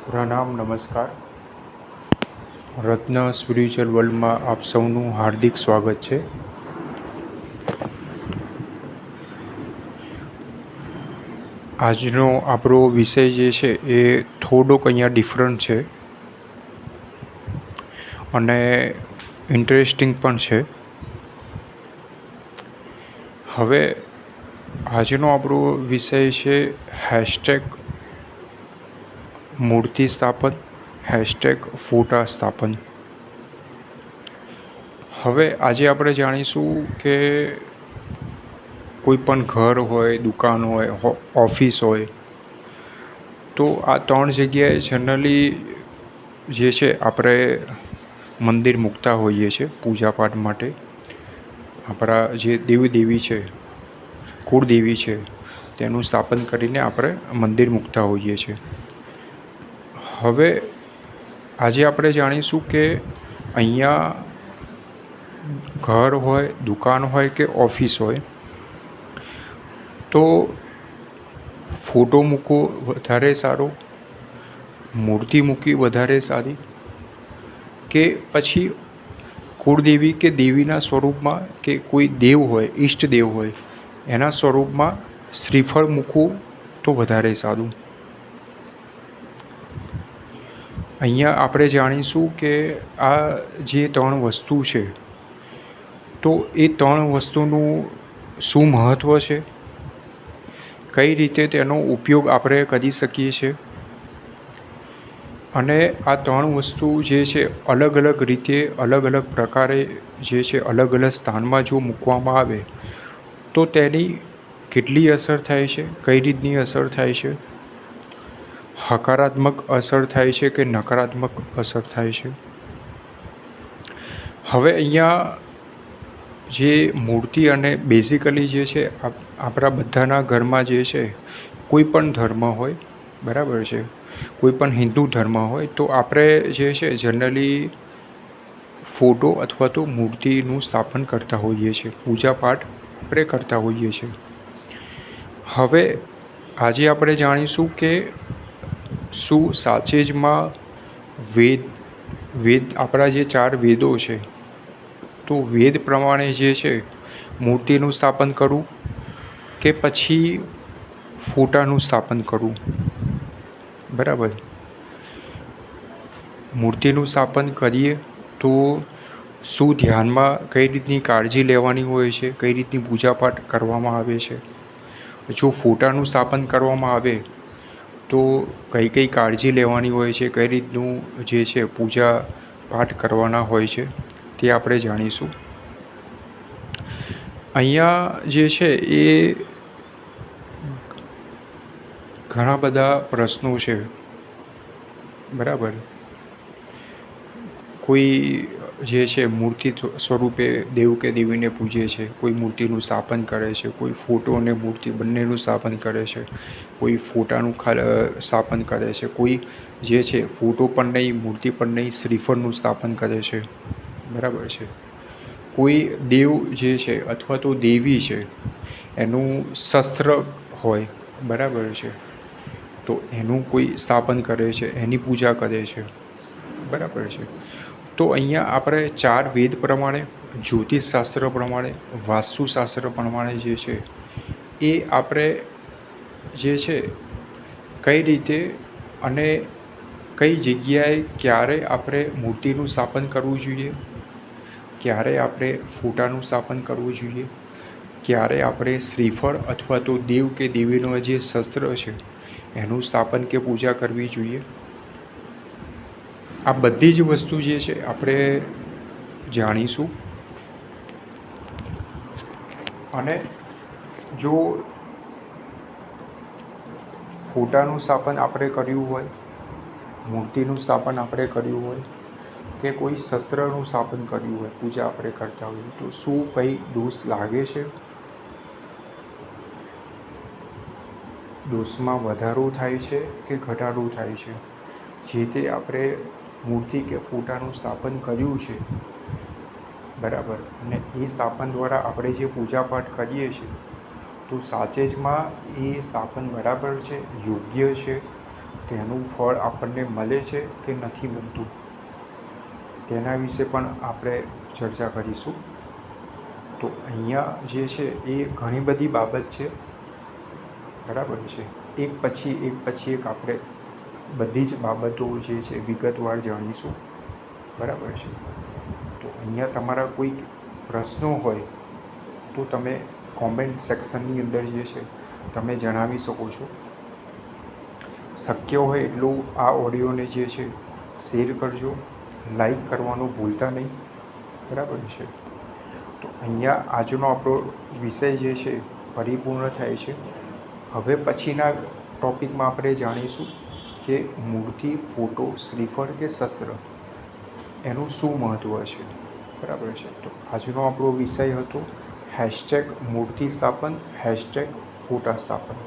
પ્રણામ, નમસ્કાર. રત્ન સ્પિરિચ્યુઅલ વર્લ્ડમાં આપ સૌનું હાર્દિક સ્વાગત છે. આજનો આપણો વિષય જે છે એ થોડોક અહીંયા ડિફરન્ટ છે અને ઇન્ટરેસ્ટિંગ પણ છે. હવે આજનો આપણો વિષય છે હેશટેગ મૂર્તિ સ્થાપન, હેશટેગ ફોટા સ્થાપન. હવે આજે આપણે જાણીશું કે કોઈ પણ ઘર હોય, દુકાન હોય, ઓફિસ હોય, તો આ ત્રણ જગ્યાએ જનરલી જે છે આપણે મંદિર મૂકતા હોઈએ છીએ પૂજાપાઠ માટે. આપણા જે દેવી છે, કુળદેવી છે, તેનું સ્થાપન કરીને આપણે મંદિર મૂકતા હોઈએ છીએ. હવે આજે આપણે જાણીશું કે અહીંયા ઘર હોય, દુકાન હોય કે ઓફિસ હોય, તો ફોટો મૂકવો વધારે સારો, મૂર્તિ મૂકવી વધારે સારી, કે પછી કુળદેવી કે દેવીના સ્વરૂપમાં કે કોઈ દેવ હોય, ઈષ્ટદેવ હોય, એના સ્વરૂપમાં શ્રીફળ મૂકવું તો વધારે સારું. અહીંયા આપણે જાણીશું કે આ જે ત્રણ વસ્તુ છે, તો એ ત્રણ વસ્તુનું શું મહત્ત્વ છે, કઈ રીતે તેનો ઉપયોગ આપણે કરી શકીએ છીએ, અને આ ત્રણ વસ્તુ જે છે અલગ અલગ રીતે, અલગ અલગ પ્રકારે જે છે અલગ અલગ સ્થાનમાં જો મૂકવામાં આવે તો તેની કેટલી અસર થાય છે, કઈ રીતની અસર થાય છે, હકારાત્મક અસર થાય છે કે નકારાત્મક અસર થાય છે. હવે અહીંયા જે મૂર્તિ અને બેઝિકલી જે છે આપણા બધાના ઘરમાં જે છે, કોઈ પણ ધર્મ હોય, બરાબર છે, કોઈ પણ હિન્દુ ધર્મ હોય, તો આપણે જે છે જનરલી ફોટો અથવા તો મૂર્તિનું સ્થાપન કરતા હોઈએ છીએ, પૂજાપાઠ આપણે કરતા હોઈએ છીએ. હવે આજે આપણે જાણીશું કે શું સાચે જમાં વેદ આપણા જે 4 વેદો છે, તો વેદ પ્રમાણે જે છે મૂર્તિનું સ્થાપન કરવું કે પછી ફોટાનું સ્થાપન કરવું. બરાબર. મૂર્તિનું સ્થાપન કરીએ તો શું ધ્યાનમાં કઈ રીતની કાળજી લેવાની હોય છે, કઈ રીતની પૂજાપાઠ કરવામાં આવે છે. જો ફોટાનું સ્થાપન કરવામાં આવે તો કઈ કઈ કાળજી લેવાની હોય છે, કઈ રીતનું જે છે પૂજા પાઠ કરવાના હોય છે, તે આપણે જાણીશું. અહીંયા જે છે એ ઘણા બધા પ્રશ્નો છે, બરાબર. કોઈ જે છે મૂર્તિ સ્વરૂપે દેવ કે દેવીને પૂજે છે, કોઈ મૂર્તિનું સ્થાપન કરે છે, કોઈ ફોટો અને મૂર્તિ બંનેનું સ્થાપન કરે છે, કોઈ ફોટાનું સ્થાપન કરે છે, કોઈ જે છે ફોટો પણ નહીં, મૂર્તિ પણ નહીં, શ્રીફળનું સ્થાપન કરે છે, બરાબર છે. કોઈ દેવ જે છે અથવા તો દેવી છે એનું શસ્ત્ર હોય, બરાબર છે, તો એનું કોઈ સ્થાપન કરે છે, એની પૂજા કરે છે, બરાબર છે. તો અહીંયા આપણે 4 વેદ પ્રમાણે, જ્યોતિષશાસ્ત્ર પ્રમાણે, વાસ્તુશાસ્ત્ર પ્રમાણે જે છે એ આપણે જે છે કઈ રીતે અને કઈ જગ્યાએ ક્યારે આપણે મૂર્તિનું સ્થાપન કરવું જોઈએ, ક્યારે આપણે ફોટાનું સ્થાપન કરવું જોઈએ, ક્યારે આપણે શ્રીફળ અથવા તો દેવ કે દેવીનો જે શસ્ત્ર છે એનું સ્થાપન કે પૂજા કરવી જોઈએ. આ બધી જ વસ્તુ જે છે આપણે જાણીશું. અને જો ફોટાનું સ્થાપન આપણે કર્યું હોય, મૂર્તિનું સ્થાપન આપણે કર્યું હોય, કે કોઈ શસ્ત્રનું સ્થાપન કર્યું હોય, પૂજા આપણે કરતા હોઈએ, તો શું કંઈ દોષ લાગે છે? દોષમાં વધારો થાય છે કે ઘટાડો થાય છે? જે તે આપણે મૂર્તિ કે ફોટાનું સ્થાપન કર્યું છે, બરાબર, અને એ સ્થાપન દ્વારા આપણે જે પૂજાપાઠ કરીએ છીએ, તો સાચે જમાં એ સ્થાપન બરાબર છે, યોગ્ય છે, તેનું ફળ આપણને મળે છે કે નથી મળતું, તેના વિશે પણ આપણે ચર્ચા કરીશું. તો અહીંયા જે છે એ ઘણી બધી બાબત છે, બરાબર છે. એક પછી એક આપણે બધી જ બાબતો જે છે વિગતવાર જાણીશું, બરાબર છે. તો અહીંયા તમારા કોઈ પ્રશ્નો હોય તો તમે કોમેન્ટ સેક્શનની અંદર જે છે તમે જણાવી શકો છો. શક્ય હોય એટલું આ ઓડિયોને જે છે શેર કરજો, લાઈક કરવાનું ભૂલતા નહીં, બરાબર છે. તો અહીંયા આજનો આપણો વિષય જે છે પરિપૂર્ણ થાય છે. હવે પછીના ટૉપિકમાં આપણે જાણીશું કે મૂર્તિ, ફોટો, શ્રીફળ કે શસ્ત્ર એનું શું મહત્ત્વ છે, બરાબર છે. તો આજનો આપણો વિષય હતો #મૂર્તિ સ્થાપન, #ફોટા સ્થાપન.